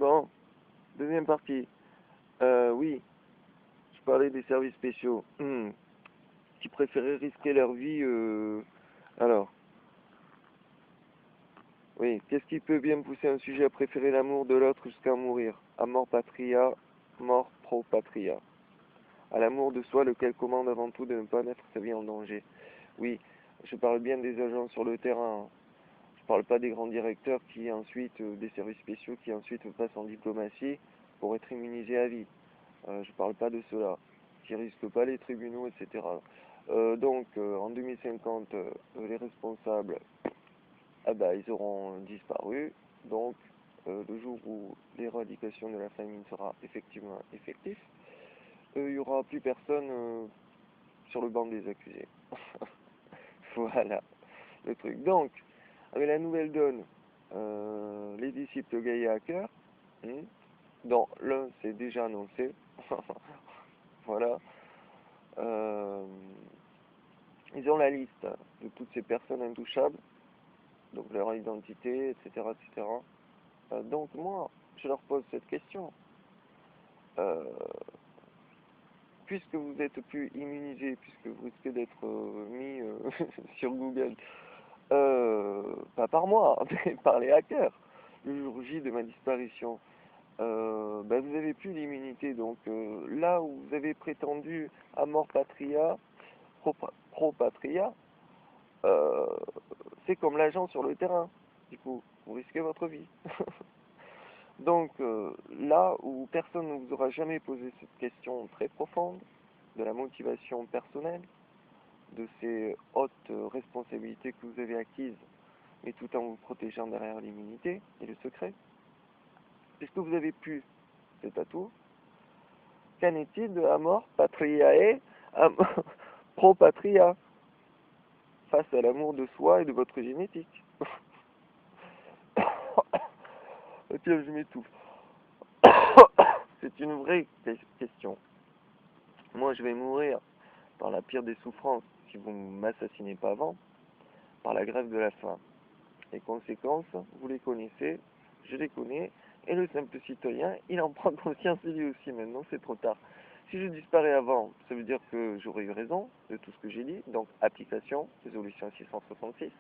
Bon, deuxième partie. Oui, je parlais des services spéciaux. Qui préféraient risquer leur vie. Alors, oui, qu'est-ce qui peut bien pousser un sujet à préférer l'amour de l'autre jusqu'à mourir? Amor patria, mort pro patria. À l'amour de soi, lequel commande avant tout de ne pas mettre sa vie en danger. Oui, je parle bien des agents sur le terrain. Je parle pas des grands directeurs qui ensuite, des services spéciaux qui ensuite passent en diplomatie pour être immunisés à vie. Je parle pas de cela, qui risquent pas les tribunaux, etc. En 2050, les responsables, ah bah, ils auront disparu. Donc, le jour où l'éradication de la famine sera effectivement effectif, il n'y aura plus personne sur le banc des accusés. Voilà le truc. Donc, avec la nouvelle donne, les disciples de Gaïa Hacker, dont l'un s'est déjà annoncé, voilà, euh, ils ont la liste de toutes ces personnes intouchables, donc leur identité, etc., etc. Donc moi, je leur pose cette question. Euh, Puisque vous êtes plus immunisé, puisque vous risquez d'être mis sur Google, pas par moi, mais par les hackers, le jour J de ma disparition, vous avez plus l'immunité. Donc là où vous avez prétendu à mort patria, pro patria, euh, c'est comme l'agent sur le terrain. Du coup, vous risquez votre vie. Donc là où personne ne vous aura jamais posé cette question très profonde de la motivation personnelle, de ces hautes responsabilités que vous avez acquises, mais tout en vous protégeant derrière l'immunité et le secret, puisque vous avez pu cet atout, qu'en est-il de Amor Patriae Pro Patria face à l'amour de soi et de votre génétique? Tiens, je m'étouffe. C'est une vraie question. Moi, je vais mourir par la pire des souffrances si vous ne m'assassinez pas avant, par la grève de la faim. Les conséquences, vous les connaissez, je les connais, et le simple citoyen, il en prend conscience lui aussi. Maintenant, c'est trop tard. Si je disparais avant, ça veut dire que j'aurais eu raison de tout ce que j'ai dit, donc application, résolution 666,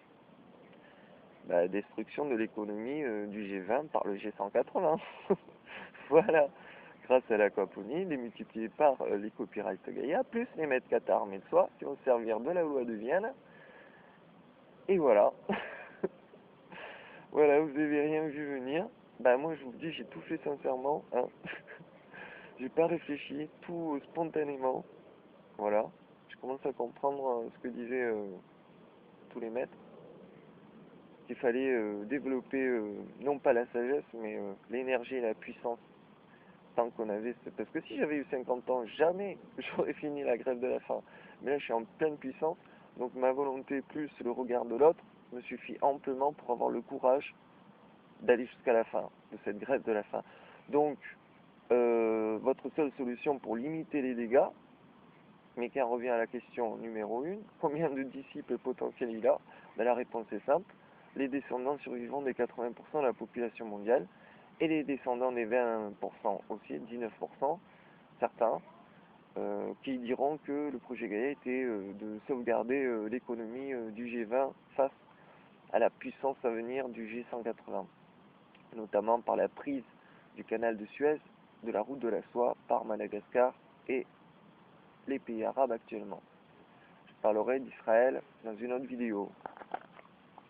destruction de l'économie du G20 par le G180. Voilà. Grâce à l'aquaponie, les multipliés par les copyrights Gaïa, plus les mètres Qatar mais de soi, qui vont servir de la loi de Vienne. Et voilà. Voilà, vous avez rien vu venir. Moi, je vous dis, j'ai tout fait sincèrement. Hein. J'ai pas réfléchi, tout spontanément. Voilà. Je commence à comprendre ce que disaient tous les maîtres. Qu'il fallait développer, non pas la sagesse, mais l'énergie et la puissance. Tant qu'on avait... Parce que si j'avais eu 50 ans, jamais j'aurais fini la grève de la faim. Mais là, je suis en pleine puissance. Donc ma volonté plus le regard de l'autre me suffit amplement pour avoir le courage d'aller jusqu'à la fin de cette grève de la faim. Donc, votre seule solution pour limiter les dégâts, mais quand on revient à la question numéro 1, combien de disciples potentiels il a? La réponse est simple, les descendants survivants des 80% de la population mondiale, et les descendants des 20% aussi, 19%, certains, qui diront que le projet Gaïa était de sauvegarder l'économie du G20 face à la puissance à venir du G180, notamment par la prise du canal de Suez, de la route de la soie par Madagascar et les pays arabes actuellement. Je parlerai d'Israël dans une autre vidéo.